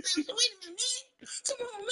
Wait a minute, man. Come on, man.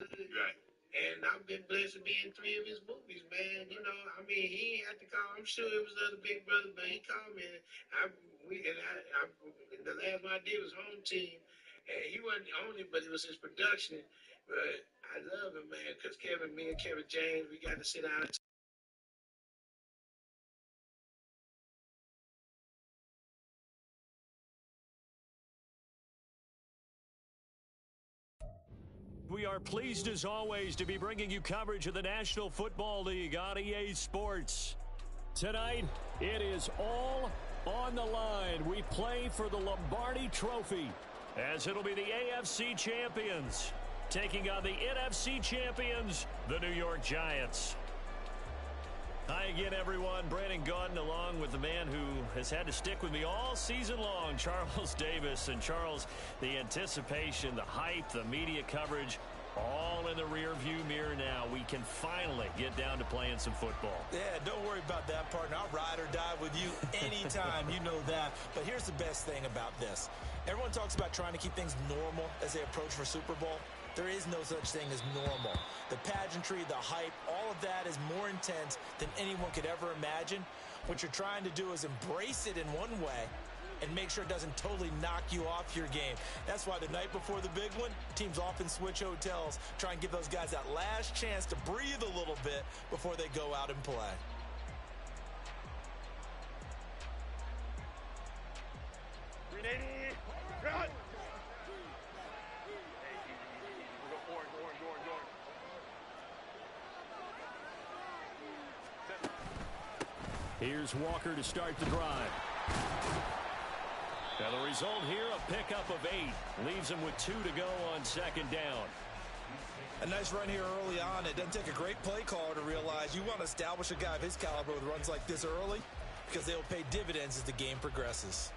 Right. And I've been blessed to be in 3 of his movies, man. You know, I mean, he ain't had to call. I'm sure it was other big brother, but he called me. The last one I did was Home Team, and he wasn't on it, but it was his production. But I love him, man, because me and Kevin James, we got to sit down and We are pleased as always to be bringing you coverage of the National Football League on EA Sports. Tonight, it is all on the line. We play for the Lombardi Trophy, as it'll be the AFC champions taking on the NFC champions, the New York Giants. Hi again, everyone. Brandon Gaudin along with the man who has had to stick with me all season long, Charles Davis. And Charles, the anticipation, the hype, the media coverage, all in the rear-view mirror now. We can finally get down to playing some football. Yeah, don't worry about that, partner. I'll ride or die with you anytime. You know that. But here's the best thing about this. Everyone talks about trying to keep things normal as they approach for Super Bowl. There is no such thing as normal. The pageantry, the hype, all of that is more intense than anyone could ever imagine. What you're trying to do is embrace it in one way and make sure it doesn't totally knock you off your game. That's why the night before the big one, teams often switch hotels, try and give those guys that last chance to breathe a little bit before they go out and play. Run! Here's Walker to start the drive. Now the result here, a pickup of 8. Leaves him with 2 to go on second down. A nice run here early on. It doesn't take a great play caller to realize you want to establish a guy of his caliber with runs like this early because they will pay dividends as the game progresses.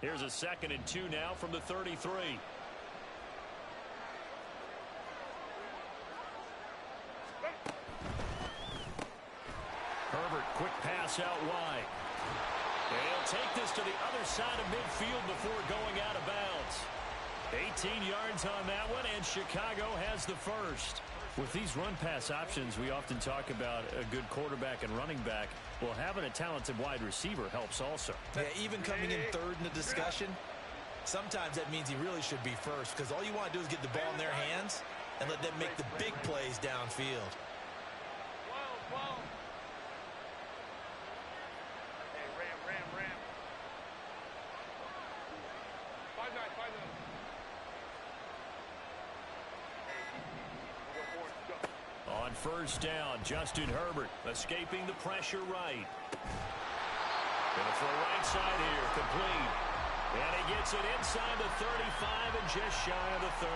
Here's a 2nd and 2 now from the 33. Herbert, quick pass out wide. And he'll take this to the other side of midfield before going out of bounds. 18 yards on that one, and Chicago has the first. With these run-pass options, we often talk about a good quarterback and running back. Well, having a talented wide receiver helps also. Yeah, even coming in third in the discussion, sometimes that means he really should be first, because all you want to do is get the ball in their hands and let them make the big plays downfield. On first down, Justin Herbert escaping the pressure right. Gonna throw right side here, complete. And he gets it inside the 35 and just shy of the 30.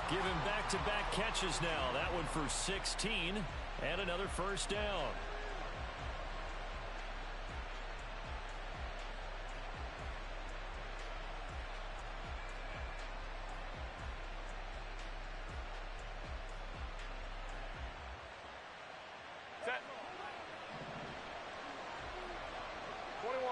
Give him back-to-back catches now. That one for 16 and another first down. Set. 21.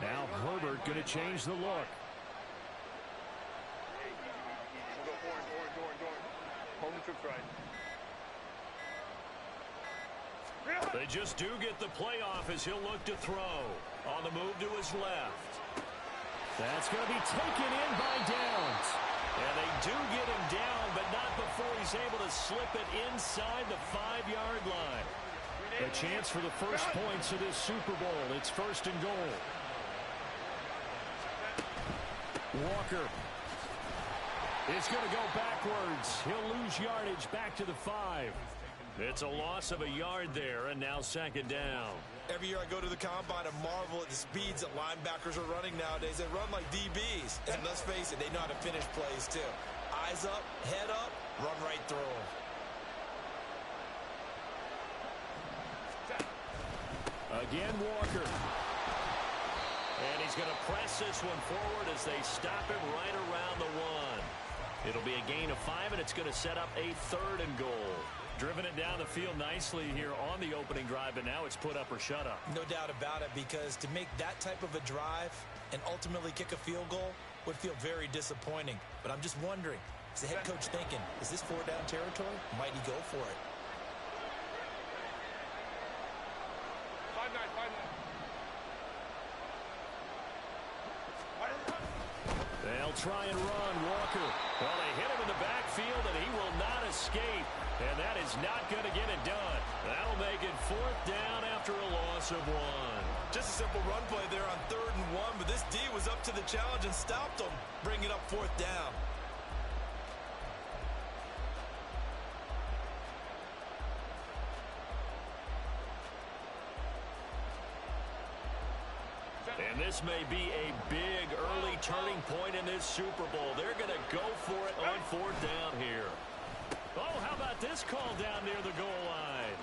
Now Herbert going to change the look. We'll go orange. Home the troops right. They just do get the play off as he'll look to throw. On the move to his left. That's going to be taken in by Downs. And they do get him down, but not before he's able to slip it inside the 5-yard line. A chance for the first points of this Super Bowl. It's first and goal. Walker is going to go backwards. He'll lose yardage back to the 5. It's a loss of a yard there, and now second down. Every year I go to the combine and marvel at the speeds that linebackers are running nowadays. They run like DBs. And let's face it, they know how to finish plays too. Eyes up, head up, run right through them. Again, Walker. And he's going to press this one forward as they stop him right around the 1. It'll be a gain of 5, and it's going to set up a third and goal. Driven it down the field nicely here on the opening drive, but now it's put up or shut up. No doubt about it, because to make that type of a drive and ultimately kick a field goal would feel very disappointing. But I'm just wondering, is the head coach thinking, is this 4-down territory? Might he go for it? 5-9. They'll try and run, Walker. Well, they hit him in the backfield, and he will not escape. And that is not going to get it done. That'll make it fourth down after a loss of 1. Just a simple run play there on 3rd and 1, but this D was up to the challenge and stopped them, bringing up 4th down. And this may be a big early turning point in this Super Bowl. They're going to go for it on 4th down here. Oh, how about this call down near the goal line?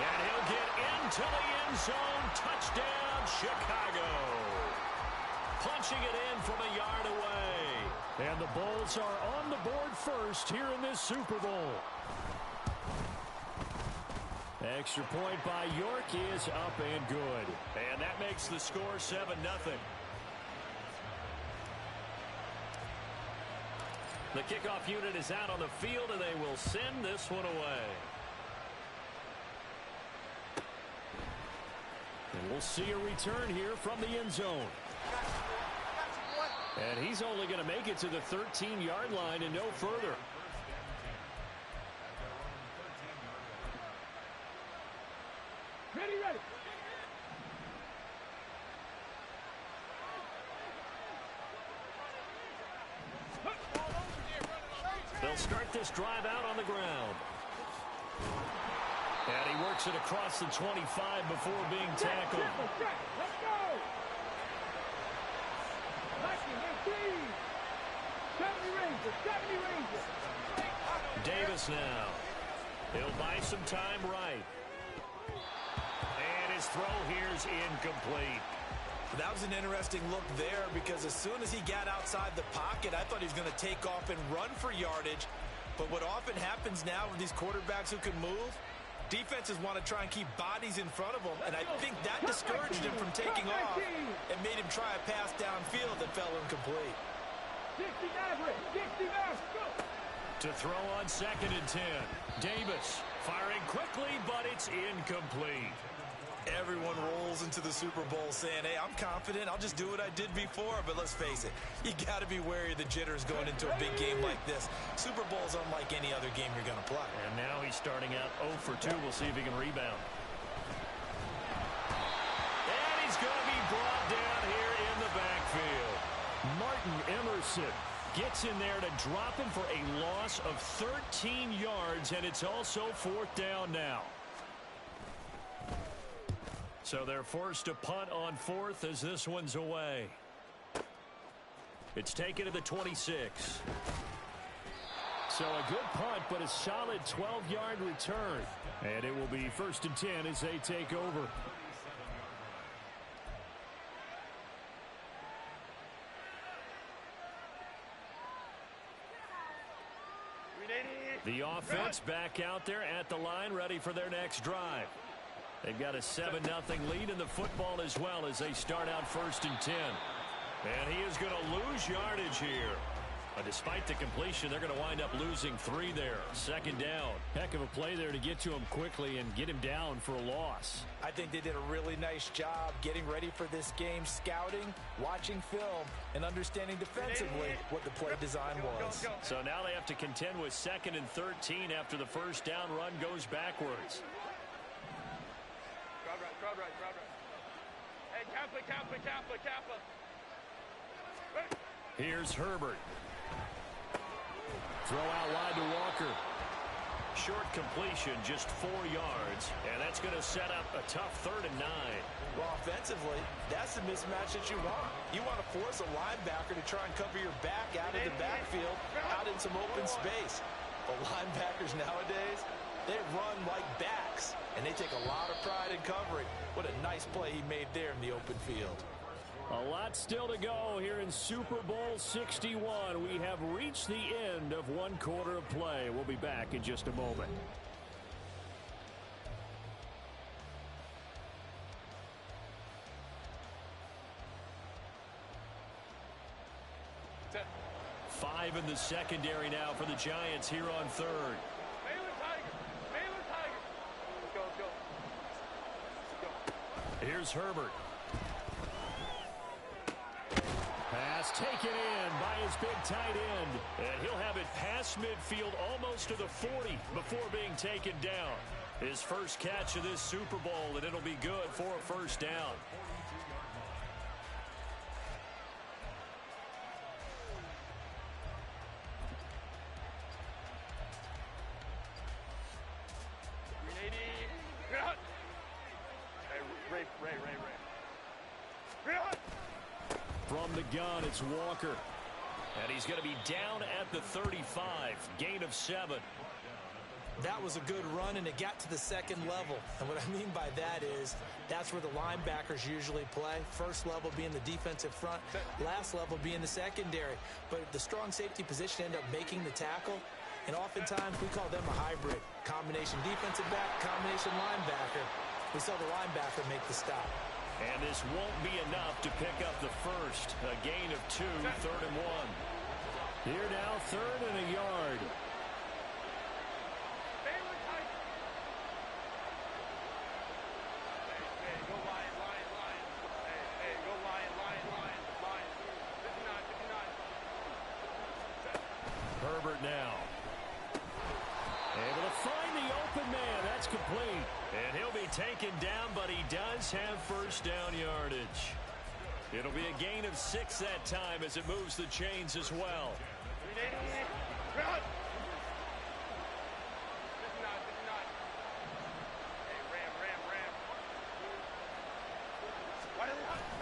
And he'll get into the end zone. Touchdown, Chicago. Punching it in from a yard away. And the Bulls are on the board first here in this Super Bowl. Extra point by York is up and good. And that makes the score 7-0. The kickoff unit is out on the field, and they will send this one away. And we'll see a return here from the end zone. And he's only going to make it to the 13-yard line and no further. Ready. They'll start this drive out on the ground. And he works it across the 25 before being tackled. Let's go. Davis now. He'll buy some time right. And his throw here's incomplete. That was an interesting look there, because as soon as he got outside the pocket, I thought he was going to take off and run for yardage. But what often happens now with these quarterbacks who can move, Defenses want to try and keep bodies in front of them, and I think that discouraged him from taking off and made him try a pass downfield that fell incomplete. To throw on 2nd and 10. Davis firing quickly, but it's incomplete. Everyone rolls into the Super Bowl saying, hey, I'm confident. I'll just do what I did before. But let's face it, you got to be wary of the jitters going into a big game like this. Super Bowl's unlike any other game you're going to play. And now he's starting out 0 for 2. We'll see if he can rebound. And he's going to be brought down here in the backfield. Martin Emerson gets in there to drop him for a loss of 13 yards, and it's also 4th down now. So they're forced to punt on 4th as this one's away. It's taken to the 26. So a good punt, but a solid 12-yard return. And it will be 1st and 10 as they take over. The offense back out there at the line, ready for their next drive. They've got a 7-0 lead in the football as well as they start out 1st and 10. And he is going to lose yardage here. But despite the completion, they're going to wind up losing 3 there. 2nd down. Heck of a play there to get to him quickly and get him down for a loss. I think they did a really nice job getting ready for this game, scouting, watching film, and understanding defensively what the play design was. So now they have to contend with 2nd and 13 after the 1st down run goes backwards. Crowd right. Hey, Kappa. Here's Herbert. Throw out wide to Walker. Short completion, just 4 yards. And that's going to set up a tough 3rd and 9. Well, offensively, that's the mismatch that you want. You want to force a linebacker to try and cover your back out of the backfield, out in some open space. But linebackers nowadays, they run like backs, and they take a lot of pride in covering. What a nice play he made there in the open field. A lot still to go here in Super Bowl 61. We have reached the end of 1 quarter of play. We'll be back in just a moment. Five in the secondary now for the Giants here on 3rd. Here's Herbert. Pass taken in by his big tight end. And he'll have it past midfield almost to the 40 before being taken down. His first catch of this Super Bowl, and it'll be good for a 1st down. From the gun, it's Walker. And he's going to be down at the 35. Gain of 7. That was a good run, and it got to the 2nd level. And what I mean by that is that's where the linebackers usually play. First level being the defensive front, last level being the secondary. But the strong safety position ended up making the tackle. And oftentimes we call them a hybrid. Combination defensive back, combination linebacker. We saw the linebacker make the stop. And this won't be enough to pick up the first. A gain of 2, 3rd and 1. Here now, 3rd and a yard. Herbert now. Able to find the open man. That's complete. And he'll be taken down, but he does have 1st down yardage. It'll be a gain of 6 that time as it moves the chains as well.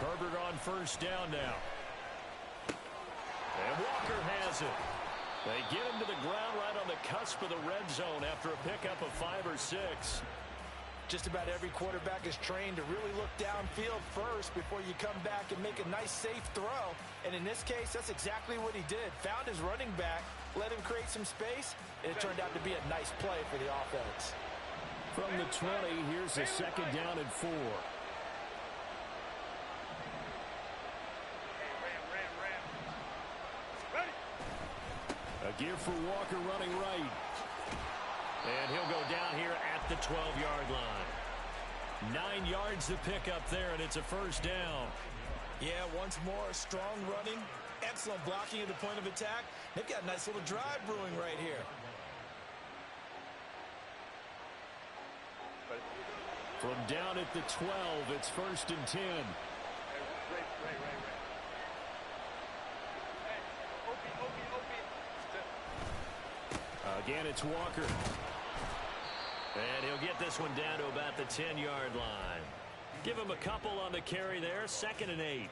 Herbert on 1st down now. And Walker has it. They get him to the ground right on the cusp of the red zone after a pickup of 5 or 6. Just about every quarterback is trained to really look downfield first before you come back and make a nice, safe throw. And in this case, that's exactly what he did. Found his running back, let him create some space, and it turned out to be a nice play for the offense. From the 20, here's a second down and 4. A give for Walker running right. And he'll go down here at the 12-yard line. 9 yards to pick up there, and it's a first down. Yeah, once more, strong running, excellent blocking at the point of attack. They've got a nice little drive brewing right here. From down at the 12, it's first and 10. Again, it's Walker. And he'll get this one down to about the 10-yard line. Give him a couple on the carry there. Second and 8.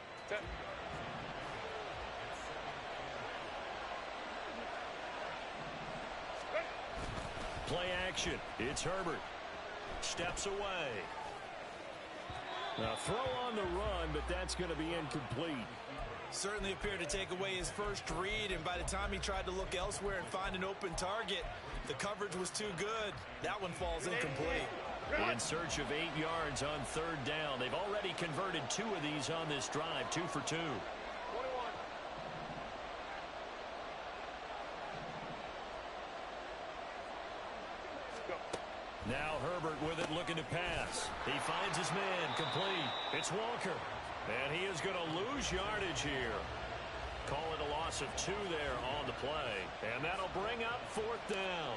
Play action. It's Herbert. Steps away. Now throw on the run, but that's going to be incomplete. Certainly appeared to take away his first read, and by the time he tried to look elsewhere and find an open target, the coverage was too good. That one falls incomplete. In search of 8 yards on third down. They've already converted 2 of these on this drive, 2 for 2. Now Herbert with it, looking to pass. He finds his man, complete. It's Walker. And he is going to lose yardage here. Call it a loss of 2 there on the play. And that'll bring up fourth down.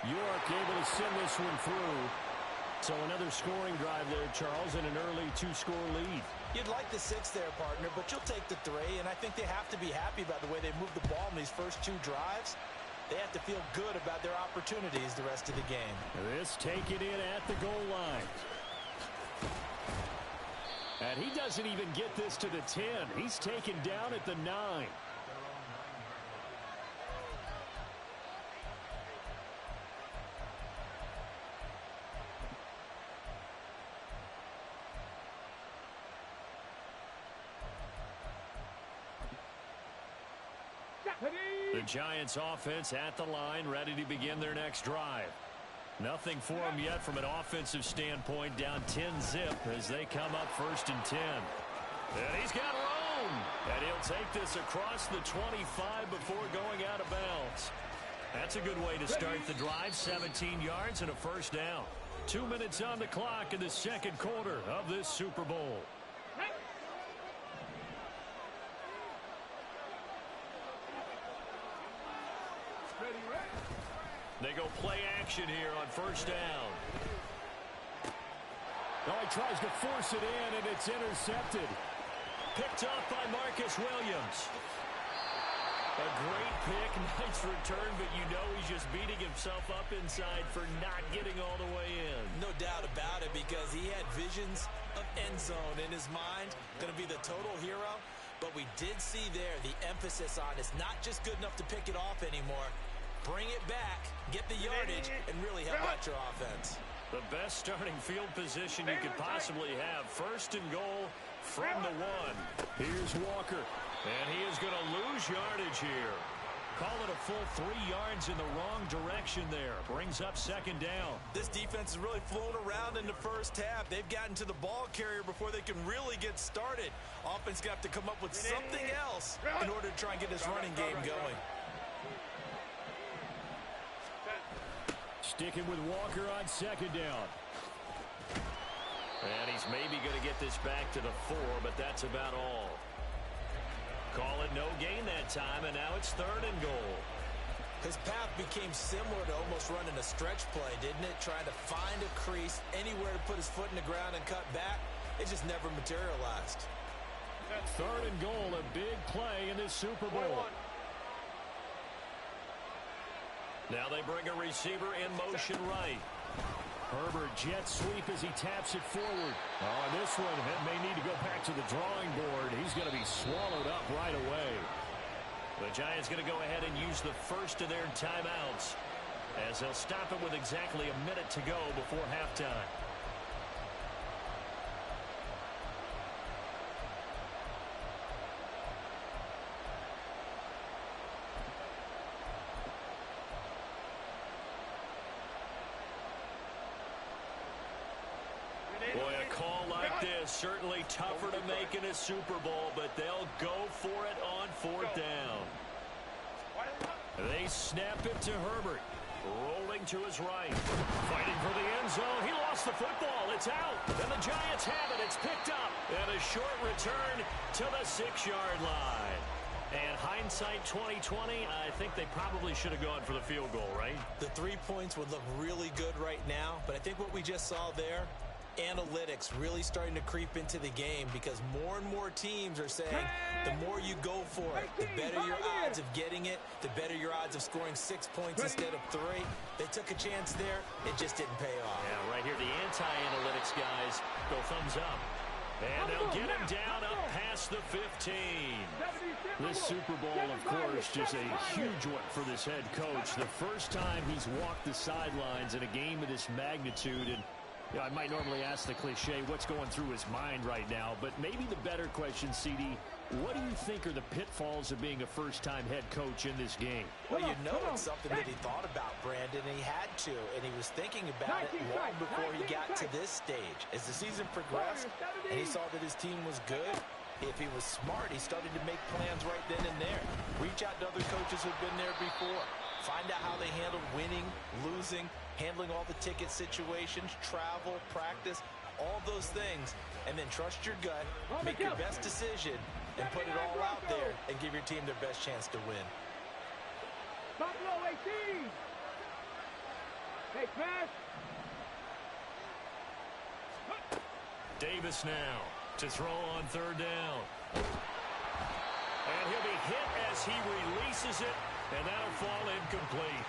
York able to send this one through. So another scoring drive there, Charles, and an early 2-score lead. You'd like the 6 there, partner, but you'll take the 3, and I think they have to be happy about the way they moved the ball in these first 2 drives. They have to feel good about their opportunities the rest of the game. This taken in at the goal line. And he doesn't even get this to the 10. He's taken down at the 9. The Giants offense at the line, ready to begin their next drive. Nothing for them yet from an offensive standpoint, down 10-zip as they come up first and 10. And he's got room. And he'll take this across the 25 before going out of bounds. That's a good way to start the drive, 17 yards and a first down. 2 minutes on the clock in the second quarter of this Super Bowl. They go play action here on first down. Oh, he tries to force it in, and it's intercepted. Picked off by Marcus Williams. A great pick, nice return, but you know he's just beating himself up inside for not getting all the way in. No doubt about it, because he had visions of end zone in his mind. Going to be the total hero. But we did see there the emphasis on it's not just good enough to pick it off anymore. Bring it back, get the yardage, and really help out your offense. The best starting field position you could possibly have. First and goal from the 1. Here's Walker, and he is going to lose yardage here. Call it a full 3 yards in the wrong direction there. Brings up second down. This defense has really flown around in the first half. They've gotten to the ball carrier before they can really get started. Offense got to come up with something else in order to try and get this running game going. Sticking with Walker on second down. And he's maybe going to get this back to the 4, but that's about all. Call it no gain that time, and now it's third and goal. His path became similar to almost running a stretch play, didn't it? Trying to find a crease, anywhere to put his foot in the ground and cut back. It just never materialized. Third and goal, a big play in this Super Bowl. Now they bring a receiver in motion right. Herbert jet sweep as he taps it forward. Oh, this one may need to go back to the drawing board. He's going to be swallowed up right away. The Giants going to go ahead and use the first of their timeouts as they'll stop it with exactly a minute to go before halftime. certainly tougher to make in a Super Bowl, but they'll go for it on fourth down. They snap it to Herbert. Rolling to his right. Fighting for the end zone. He lost the football. It's out. And the Giants have it. It's picked up. And a short return to the 6-yard line. And hindsight 2020, I think they probably should have gone for the field goal, right? The 3 points would look really good right now, but I think what we just saw there, analytics really starting to creep into the game, because more and more teams are saying the more you go for it, the better your odds of getting it, the better your odds of scoring 6 points instead of 3. They took a chance there. It just didn't pay off. Yeah, right here, the anti-analytics guys go thumbs up. And they'll get him down up past the 15. This Super Bowl, of course, just a huge one for this head coach. The first time he's walked the sidelines in a game of this magnitude. And you know, I might normally ask the cliche, what's going through his mind right now? But maybe the better question, CD, what do you think are the pitfalls of being a first-time head coach in this game? Well, you know it's something that he thought about, Brandon, and he had to, and he was thinking about it long before he got to this stage. As the season progressed and he saw that his team was good, if he was smart, he started to make plans right then and there. Reach out to other coaches who've been there before. Find out how they handled winning, losing, handling all the ticket situations, travel, practice, all those things, and then trust your gut, make your best decision, and put it all out there and give your team their best chance to win. Buffalo 18. Hey, pass. Davis now to throw on third down. And he'll be hit as he releases it, and that'll fall incomplete.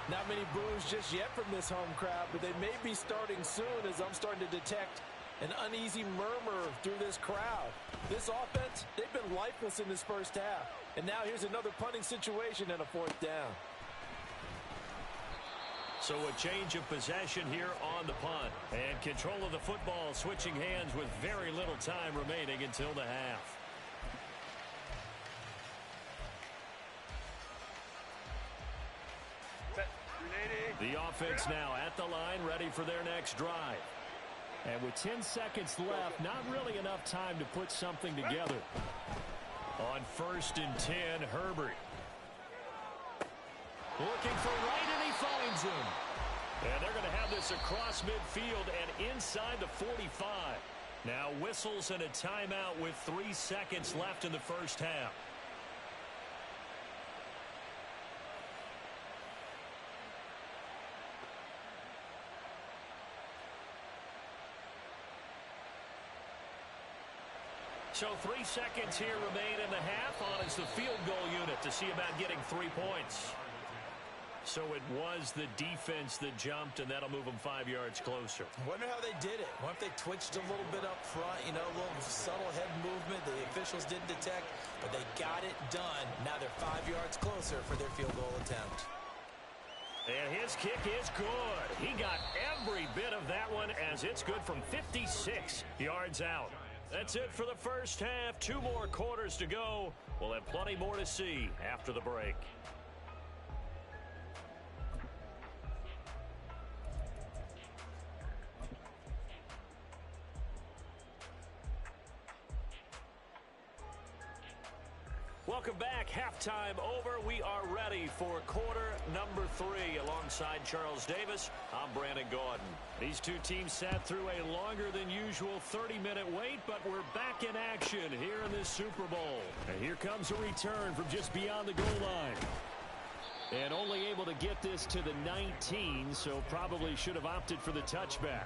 Not many boos just yet from this home crowd, but they may be starting soon, as I'm starting to detect an uneasy murmur through this crowd. This offense, they've been lifeless in this first half. And now here's another punting situation and a fourth down. So a change of possession here on the punt. And control of the football switching hands with very little time remaining until the half. The offense now at the line, ready for their next drive. And with 10 seconds left, not really enough time to put something together. On 1st and 10, Herbert. Looking for right, and he finds him. And they're going to have this across midfield and inside the 45. Now whistles and a timeout with 3 seconds left in the first half. So 3 seconds here remain in the half. On is the field goal unit to see about getting 3 points. So it was the defense that jumped, and that'll move them 5 yards closer. Wonder how they did it. Wonder if they twitched a little bit up front, you know, a little subtle head movement the officials didn't detect, but they got it done. Now they're 5 yards closer for their field goal attempt. And his kick is good. He got every bit of that one, as it's good from 56 yards out. That's it for the first half. 2 more quarters to go. We'll have plenty more to see after the break. Welcome back. Halftime over. We are ready for quarter number 3. Alongside Charles Davis, I'm Brandon Gaudin. These two teams sat through a longer than usual 30-minute wait, but we're back in action here in this Super Bowl. And here comes a return from just beyond the goal line. And only able to get this to the 19, so probably should have opted for the touchback.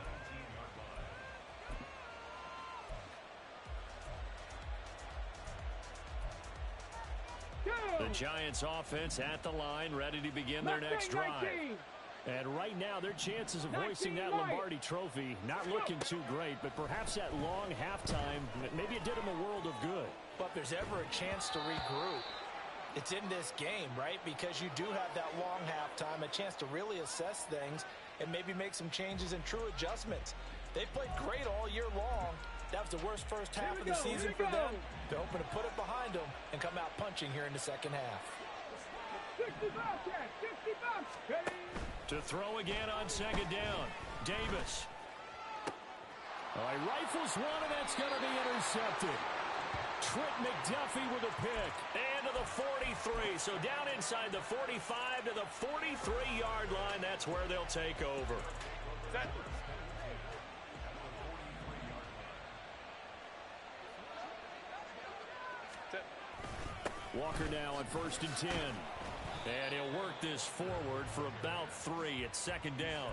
The Giants offense at the line, ready to begin their next drive. And right now, their chances of hoisting that Lombardi trophy not looking too great, but perhaps that long halftime, maybe it did them a world of good. But if there's ever a chance to regroup, it's in this game, right? Because you do have that long halftime, a chance to really assess things and maybe make some changes and true adjustments. They played great all year long. That was the worst first half of the season for them. They're hoping to put it behind them and come out punching here in the second half. 60 bucks. To throw again on second down. Davis. Oh, he rifles one, and that's going to be intercepted. Trent McDuffie with a pick. And to the 43. So down inside the 45 to the 43-yard line. That's where they'll take over. Set. Walker now on 1st and 10. And he'll work this forward for about 3 at 2nd down.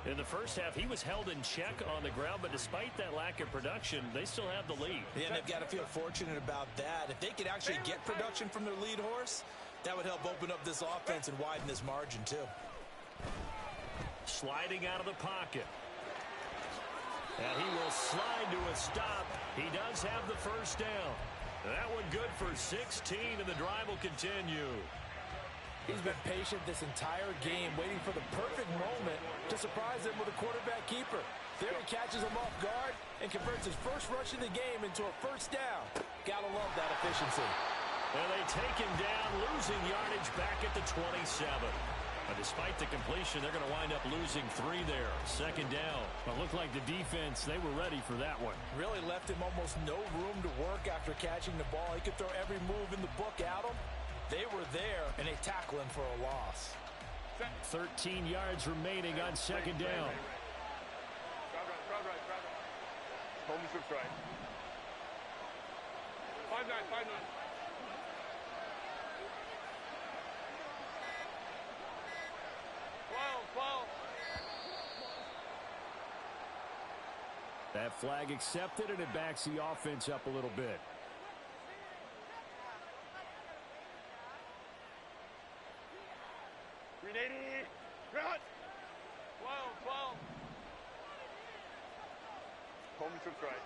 In the first half, he was held in check on the ground, but despite that lack of production, they still have the lead. Yeah, and they've got to feel fortunate about that. If they could actually get production from their lead horse, that would help open up this offense and widen this margin, too. Sliding out of the pocket. And he will slide to a stop. He does have the first down. That one good for 16, and the drive will continue. He's been patient this entire game, waiting for the perfect moment to surprise them with a quarterback keeper. There he catches him off guard and converts his first rush of the game into a first down. Gotta love that efficiency. And they take him down, losing yardage back at the 27. But despite the completion, they're going to wind up losing 3 there. 2nd down. Well, it looked like the defense, they were ready for that one. Really left him almost no room to work after catching the ball. He could throw every move in the book at him. They were there, and they tackle him for a loss. 13 yards remaining on 2nd down. Crowd right. Home six right. 5-9. 12. That flag accepted, and it backs the offense up a little bit. Cut. 12. Home six right.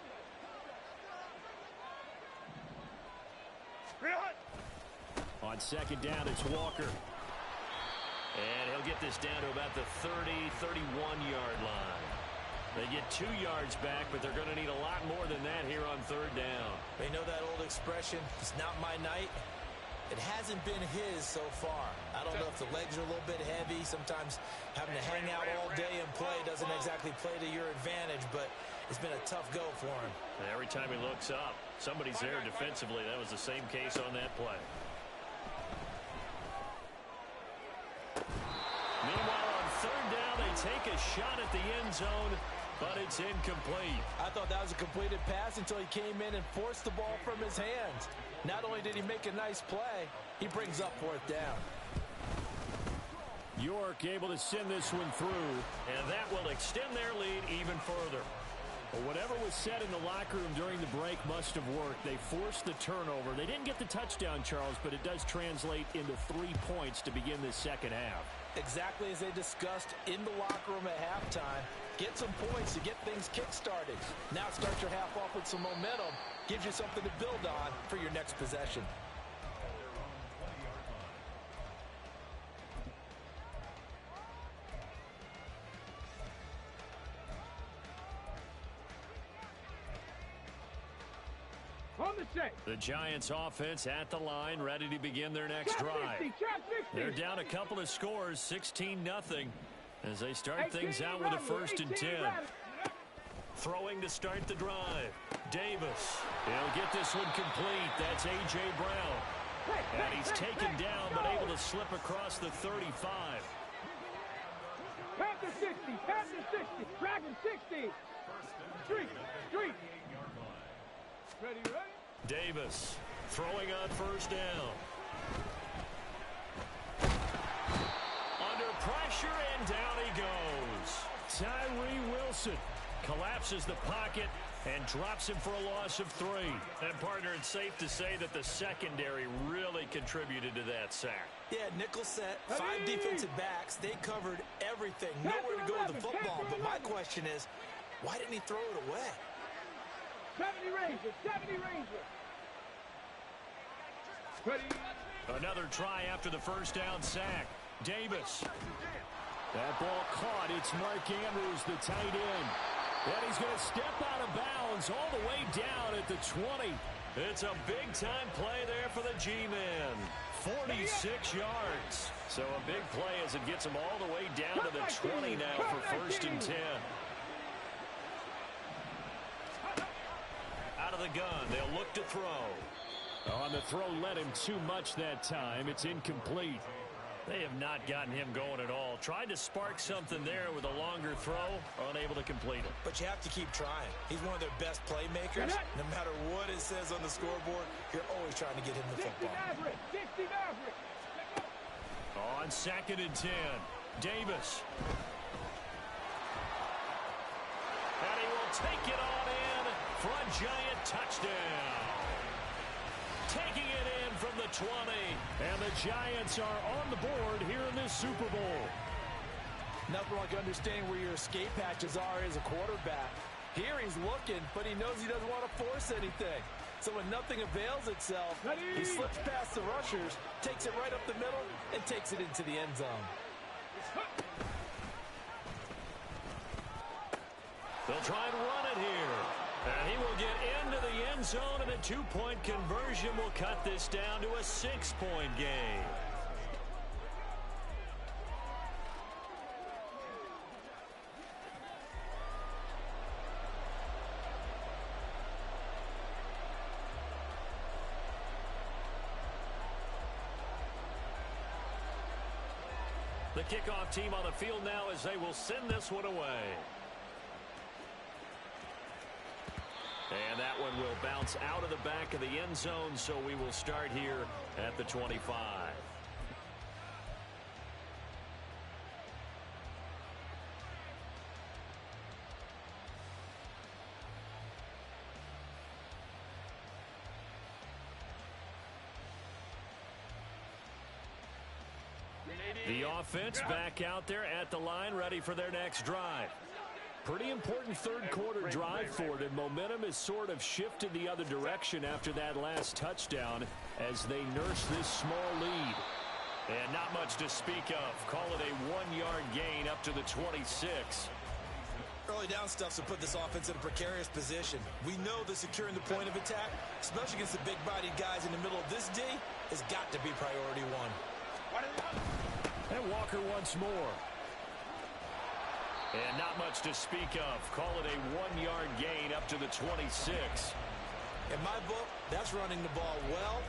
On 2nd down, it's Walker. And he'll get this down to about the 31-yard line. They get 2 yards back, but they're going to need a lot more than that here on 3rd down. They know that old expression, it's not my night. It hasn't been his so far. I don't know if the legs are a little bit heavy. Sometimes having to hang out all day and play doesn't exactly play to your advantage, but it's been a tough go for him. And every time he looks up, somebody's there defensively. That was the same case on that play. Meanwhile, on 3rd down, they take a shot at the end zone, but it's incomplete. I thought that was a completed pass until he came in and forced the ball from his hands. Not only did he make a nice play, he brings up 4th down. York able to send this one through, and that will extend their lead even further. But whatever was said in the locker room during the break must have worked. They forced the turnover. They didn't get the touchdown, Charles, but it does translate into 3 points to begin this 2nd half. Exactly as they discussed in the locker room at halftime. Get some points to get things kick-started. Now start your half off with some momentum. Gives you something to build on for your next possession. The Giants offense at the line, ready to begin their next drive. They're down a couple of scores, 16-0, as they start things out with a 1st and 10. Throwing to start the drive. Davis. He'll get this one complete. That's A.J. Brown. And he's taken down, but able to slip across the 35. Past the 60, past the 60, Dragon 60. Street. Ready? Davis throwing on 1st down. Under pressure, and down he goes. Tyree Wilson collapses the pocket and drops him for a loss of 3. And, partner, it's safe to say that the secondary really contributed to that sack. Yeah, nickel set, 5 defensive backs. They covered everything. Nowhere to go with the football. But my question is, why didn't he throw it away? 70 Rangers. Ready. Another try after the 1st down sack. Davis. That ball caught. It's Mark Andrews, the tight end. And he's going to step out of bounds all the way down at the 20. It's a big-time play there for the G-Man. 46 yards. So a big play as it gets him all the way down to the 20 now for 1st and 10. of the gun. They'll look to throw. On the throw, led him too much that time. It's incomplete. They have not gotten him going at all. Tried to spark something there with a longer throw, unable to complete it. But you have to keep trying. He's one of their best playmakers. No matter what it says on the scoreboard, you're always trying to get him the football. 60 Maverick. On 2nd and 10, Davis. And he will take it on in for a giant touchdown. Taking it in from the 20. And the Giants are on the board here in this Super Bowl. Nothing like understanding where your escape hatches are as a quarterback. Here he's looking, but he knows he doesn't want to force anything. So when nothing avails itself, he slips past the rushers, takes it right up the middle, and takes it into the end zone. They'll try and run it here. And he will get into the end zone, and a 2-point conversion will cut this down to a 6-point game. The kickoff team on the field now as they will send this one away. And that one will bounce out of the back of the end zone, so we will start here at the 25. The offense back out there at the line, ready for their next drive. Pretty important third quarter drive for them. Momentum has sort of shifted the other direction after that last touchdown as they nurse this small lead. And not much to speak of. Call it a 1-yard gain up to the 26. Early down stuff to put this offense in a precarious position. We know that securing the point of attack, especially against the big-bodied guys in the middle of this D, has got to be priority one. And Walker once more. And not much to speak of. Call it a 1-yard gain up to the 26. In my book, that's running the ball well,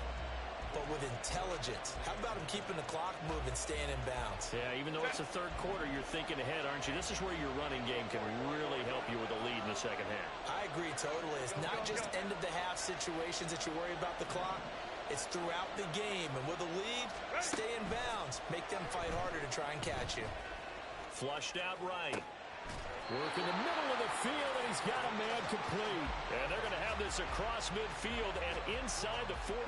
but with intelligence. How about him keeping the clock moving, staying in bounds? Yeah, even though it's the third quarter, you're thinking ahead, aren't you? This is where your running game can really help you with a lead in the second half. I agree totally. It's not just end-of-the-half situations that you worry about the clock. It's throughout the game. And with a lead, stay in bounds. Make them fight harder to try and catch you. Flushed out right. Work in the middle of the field, and he's got a man complete. And they're going to have this across midfield and inside the 45.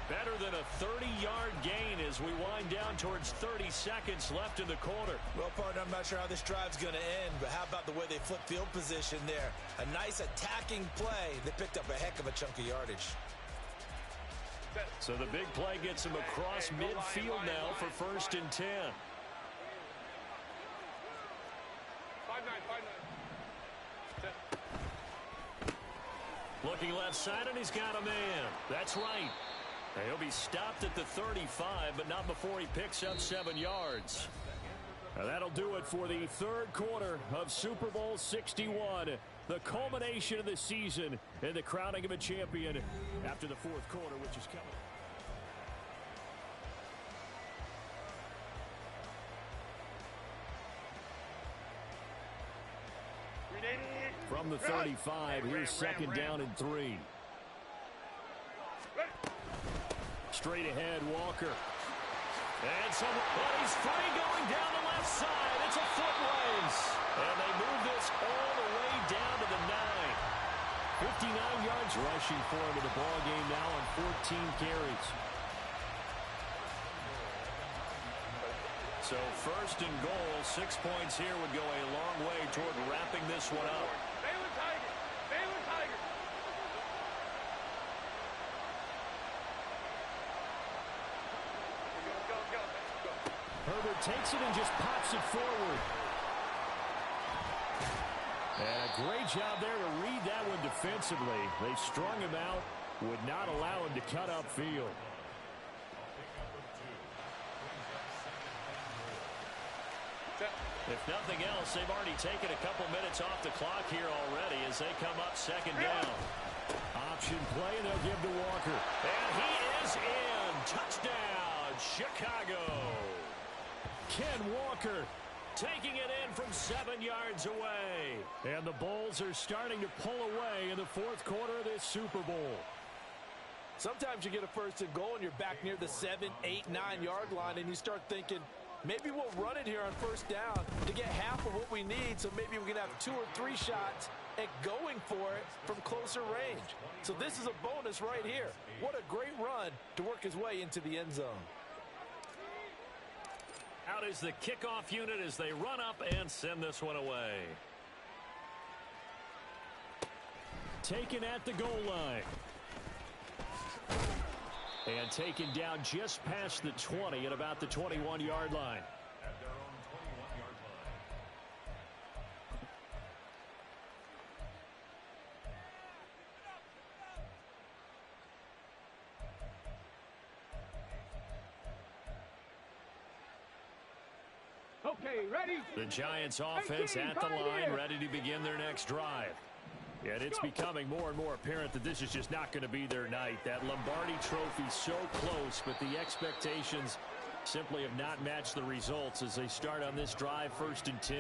Better than a 30-yard gain as we wind down towards 30 seconds left in the quarter. Well, partner, I'm not sure how this drive's going to end, but how about the way they flip field position there? A nice attacking play. They picked up a heck of a chunk of yardage. So the big play gets him across midfield now for 1st and 10. 5-9. Looking left side, and he's got a man. That's right. He'll be stopped at the 35, but not before he picks up 7 yards. Now that'll do it for the third quarter of Super Bowl 61. The culmination of the season and the crowning of a champion after the fourth quarter, which is coming. From the 35, here's 2nd down and 3. Straight ahead, Walker. And he's free going down the left side. It's a foot race. And they move this all the way down to the 9. 59 yards rushing for him in the ball game now on 14 carries. So 1st and goal, 6 points here would go a long way toward wrapping this one up. Baylor Tiger. Baylor Tiger. Go. Herbert takes it and just pops it forward. And a great job there to read that one defensively. They strung him out, would not allow him to cut upfield. If nothing else, they've already taken a couple minutes off the clock here already as they come up 2nd down. Option play, and they'll give to Walker. And he is in. Touchdown, Chicago. Ken Walker taking it in from 7 yards away. And the Bulls are starting to pull away in the fourth quarter of this Super Bowl. Sometimes you get a first and goal and you're back near the 7, 8, 9-yard line, and you start thinking, maybe we'll run it here on first down to get half of what we need, so maybe we can have 2 or 3 shots at going for it from closer range. So this is a bonus right here. What a great run to work his way into the end zone. Out is the kickoff unit as they run up and send this one away. Taken at the goal line. And taken down just past the 20 at about the 21-yard line. Okay, ready? The Giants offense at the line, ready to begin their next drive. And it's becoming more and more apparent that this is just not going to be their night. That Lombardi trophy so close, but the expectations simply have not matched the results as they start on this drive, 1st and 10.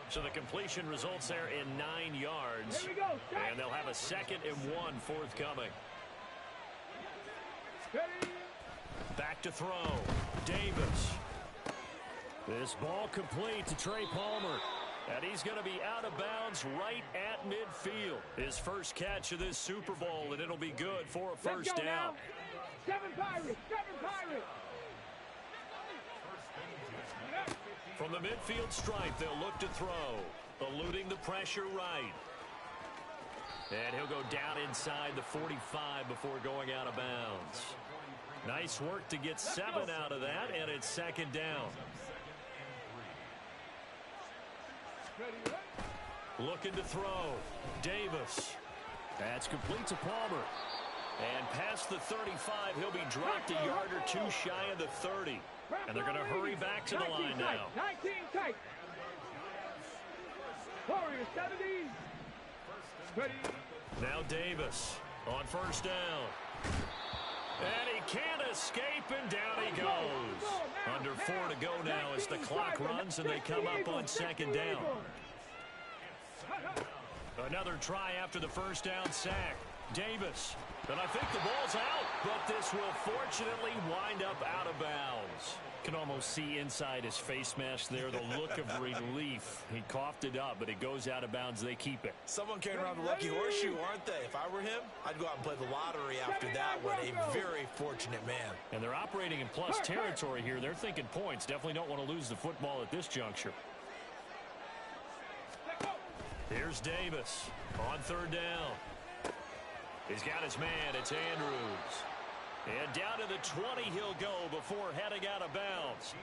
So the completion results there in 9 yards. And they'll have a 2nd and 1 forthcoming. Back to throw. Davis. This ball complete to Trey Palmer. And he's going to be out of bounds right at midfield. His first catch of this Super Bowl, and it'll be good for a first down. 7 Pirates, 7 Pirates. From the midfield stripe, they'll look to throw. Eluding the pressure right. And he'll go down inside the 45 before going out of bounds. Nice work to get 7 out of that, and it's 2nd down. Looking to throw. Davis. That's complete to Palmer. And past the 35, he'll be dropped a yard or 2 shy of the 30. And they're going to hurry back to the line now. 19 tight. Warriors 70. Ready. Now Davis on first down. And he can't escape, and down he goes. Under 4 to go now as the clock runs, and they come up on 2nd down. Another try after the first down sack. Davis. And I think the ball's out, but this will fortunately wind up out of bounds. Can almost see inside his face mask there the look of relief. He coughed it up, but it goes out of bounds. They keep it. Someone carrying around the lucky horseshoe, aren't they? If I were him, I'd go out and play the lottery after that one. A very fortunate man. And they're operating in plus territory here. They're thinking points. Definitely don't want to lose the football at this juncture. Here's Davis on 3rd down. He's got his man. It's Andrews. And down to the 20 he'll go before heading out of bounds.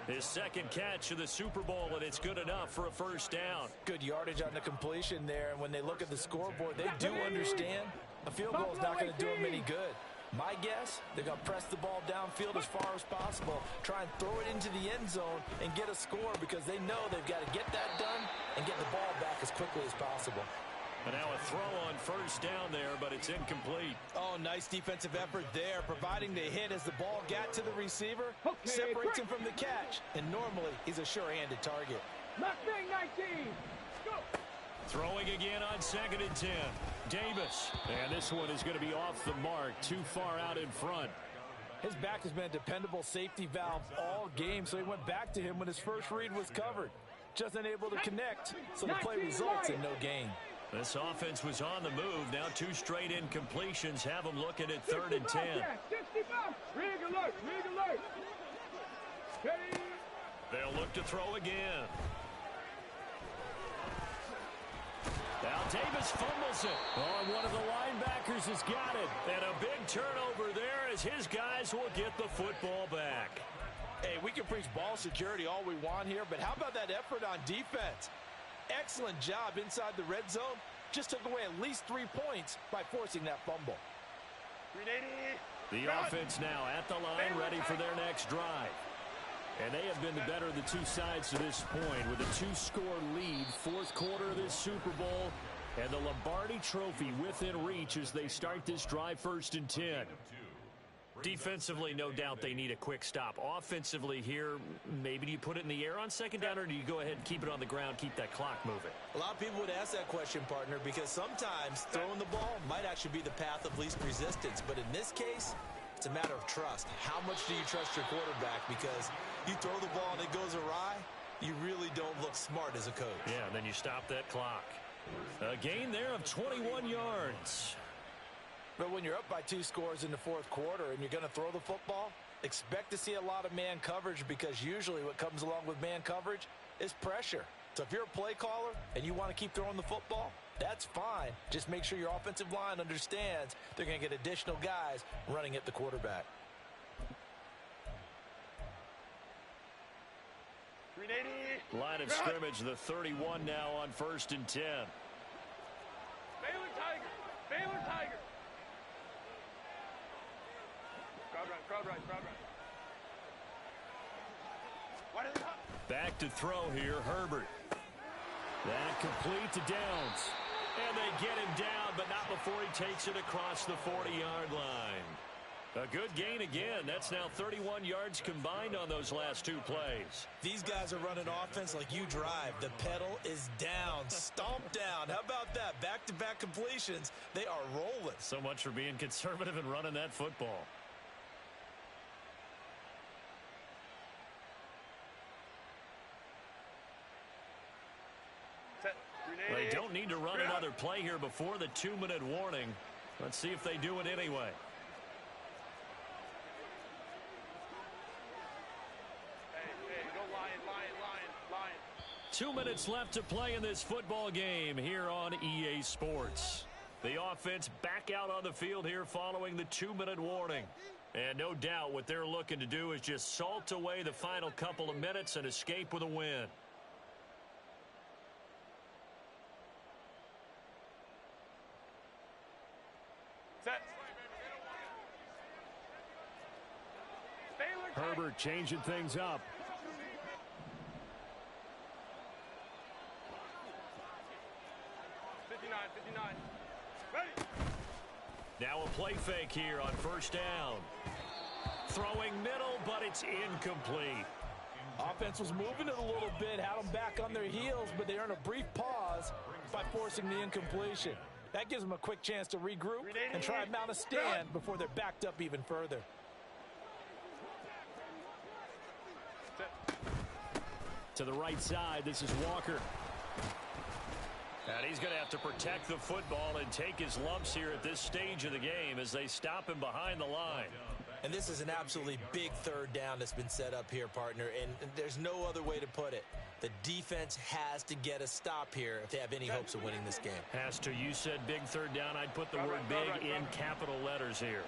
His 2nd catch of the Super Bowl, and it's good enough for a first down. Good yardage on the completion there, and when they look at the scoreboard, they do understand a field goal is not going to do them any good. My guess, they're going to press the ball downfield as far as possible, try and throw it into the end zone and get a score because they know they've got to get that done and get the ball back as quickly as possible. And now a throw on first down there, but it's incomplete. Oh, nice defensive effort there, providing the hit as the ball got to the receiver, separates him from the catch, and normally he's a sure-handed target. Mustang 19. Go. Throwing again on 2nd and 10. Davis. And this one is going to be off the mark, too far out in front. His back has been a dependable safety valve all game, so he went back to him when his first read was covered. Just unable to connect, so the play results in no gain. This offense was on the move. Now 2 straight incompletions have them looking at 3rd and 10. 65. Rig alert. Rig alert. Ready. They'll look to throw again. Now Davis fumbles it. Oh, one of the linebackers has got it. And a big turnover there as his guys will get the football back. Hey, we can preach ball security all we want here, but how about that effort on defense? Excellent job inside the red zone. Just took away at least 3 points by forcing that fumble. The offense now at the line, ready for their next drive. And they have been the better of the 2 sides to this point with a 2-score lead. 4th quarter of this Super Bowl. And the Lombardi Trophy within reach as they start this drive 1st and 10. Defensively, no doubt they need a quick stop. Offensively here, maybe do you put it in the air on 2nd down, or do you go ahead and keep it on the ground, keep that clock moving? A lot of people would ask that question, partner, because sometimes throwing the ball might actually be the path of least resistance. But in this case, it's a matter of trust. How much do you trust your quarterback? Because you throw the ball and it goes awry, you really don't look smart as a coach. Yeah, and then you stop that clock. A gain there of 21 yards. But when you're up by 2 scores in the 4th quarter and you're going to throw the football, expect to see a lot of man coverage, because usually what comes along with man coverage is pressure. So if you're a play caller and you want to keep throwing the football, that's fine. Just make sure your offensive line understands they're going to get additional guys running at the quarterback. Line of scrimmage, the 31 now on 1st and 10. Baylor Tiger. Baylor Tiger. Crowd right. Back to throw here, Herbert. That complete to Downs. And they get him down, but not before he takes it across the 40-yard line. A good gain again. That's now 31 yards combined on those last 2 plays. These guys are running offense like you drive. The pedal is down, stomped down. How about that? Back-to-back completions. They are rolling. So much for being conservative and running that football. They don't need to run another play here before the 2-minute warning. Let's see if they do it anyway. Hey, go Lion. 2 minutes left to play in this football game here on EA Sports. The offense back out on the field here following the 2-minute warning. And no doubt what they're looking to do is just salt away the final couple of minutes and escape with a win. Herbert changing things up. Now a play fake here on 1st down. Throwing middle, but it's incomplete. Offense was moving it a little bit, had them back on their heels, but they earned a brief pause by forcing the incompletion. That gives them a quick chance to regroup and try and mount a stand before they're backed up even further. To the right side, this is Walker. And he's going to have to protect the football and take his lumps here at this stage of the game as they stop him behind the line. And this is an absolutely big 3rd down that's been set up here, partner, and there's no other way to put it. The defense has to get a stop here if they have any hopes of winning this game. Has to. You said big 3rd down. I'd put the word big in capital letters here.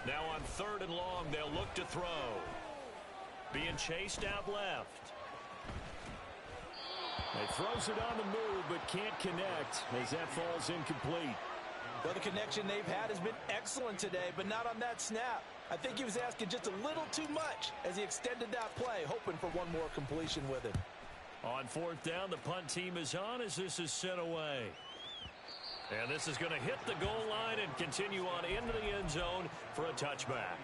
Now on 3rd and long, they'll look to throw. Being chased out left. He throws it on the move, but can't connect as that falls incomplete. Well, the connection they've had has been excellent today, but not on that snap. I think he was asking just a little too much as he extended that play, hoping for one more completion with it. On 4th down, the punt team is on as this is sent away. And this is going to hit the goal line and continue on into the end zone for a touchback.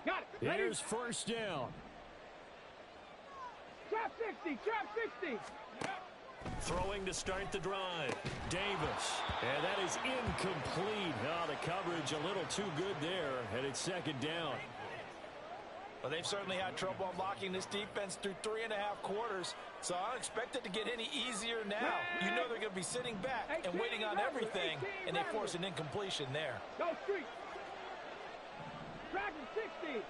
Got it. Here's 1st down. Trap 60. Throwing to start the drive. Davis. And that is incomplete. Oh, the coverage a little too good there, and it's 2nd down. Well, they've certainly had trouble unlocking this defense through 3.5 quarters, so I don't expect it to get any easier now. You know they're going to be sitting back and waiting on everything, and they force an incompletion there. Go street. Dragon 60.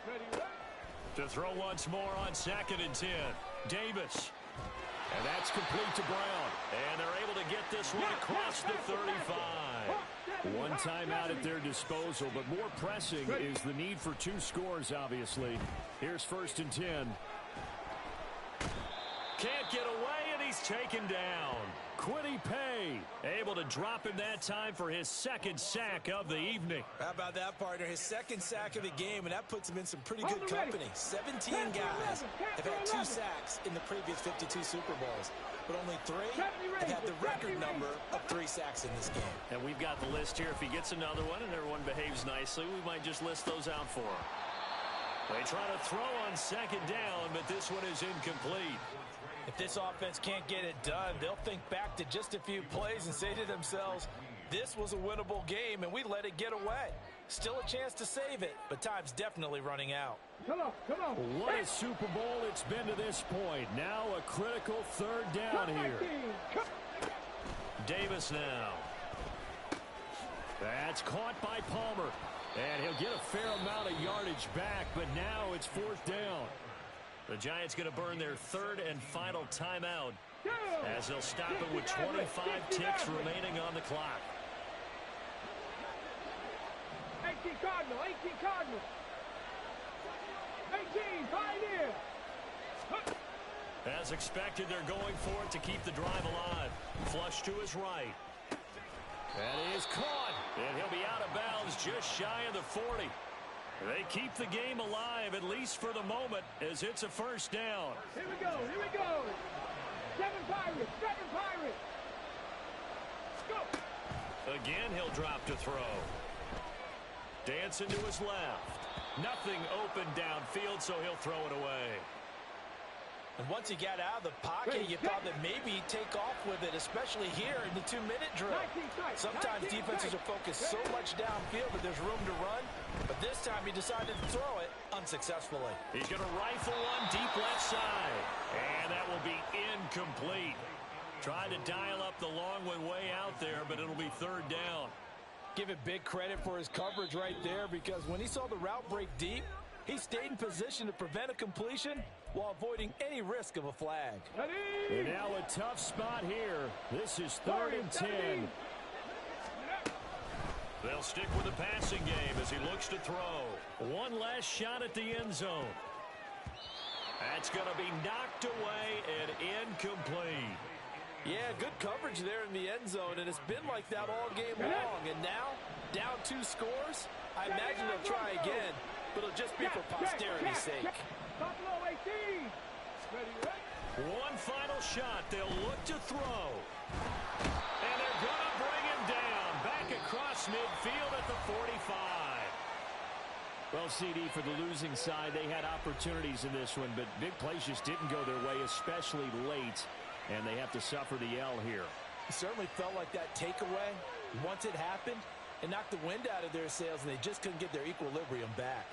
Ready. To throw once more on 2nd and 10. Davis. And that's complete to Brown. And they're able to get this one across the 35. One timeout at their disposal, but more pressing is the need for 2 scores, obviously. Here's 1st and 10. Can't get away, and he he's taken down. Quiddy Pay able to drop him that time for his second sack of the evening. How about that, partner? His second sack of the game, and that puts him in some pretty good company. 17 guys have had 2 sacks in the previous 52 Super Bowls, but only 3 have had the record number of 3 sacks in this game. And we've got the list here. If he gets another one and everyone behaves nicely, we might just list those out for him. They try to throw on second down, but this one is incomplete. If this offense can't get it done, they'll think back to just a few plays and say to themselves, this was a winnable game and we let it get away. Still a chance to save it, but time's definitely running out. Come on. What a Super Bowl it's been to this point. Now a critical third down here. Davis now. That's caught by Palmer. And he'll get a fair amount of yardage back, but now it's 4th down. The Giants going to burn their 3rd and final timeout as they'll stop it with 25 ticks remaining on the clock. 18 Cardinal. 18 Pioneer. As expected, they're going for it to keep the drive alive. Flush to his right. That is caught, and he'll be out of bounds just shy of the 40. They keep the game alive, at least for the moment, as it's a 1st down. Here we go. 7 Pirates. Go. Again, he'll drop to throw. Dancing to his left. Nothing open downfield, so he'll throw it away. And once he got out of the pocket, you thought that maybe he'd take off with it, especially here in the 2-minute drill. Sometimes defenses are focused so much downfield that there's room to run, but this time he decided to throw it unsuccessfully. He's going to rifle one deep left side, and that will be incomplete. Tried to dial up the long one way out there, but it'll be 3rd down. Give it big credit for his coverage right there, because when he saw the route break deep, he stayed in position to prevent a completion while avoiding any risk of a flag. And now a tough spot here. This is 3rd and 10. They'll stick with the passing game as he looks to throw. One last shot at the end zone. That's going to be knocked away and incomplete. Yeah, good coverage there in the end zone, and it's been like that all game long. And now, down 2 scores, I imagine they'll try again, but it'll just be for posterity's sake. Buffalo 18. Ready. One final shot. They'll look to throw. And they're going to bring him down. Back across midfield at the 45. Well, CD, for the losing side, they had opportunities in this one, but big plays just didn't go their way, especially late. And they have to suffer the L here. It certainly felt like that takeaway, once it happened, it knocked the wind out of their sails, and they just couldn't get their equilibrium back.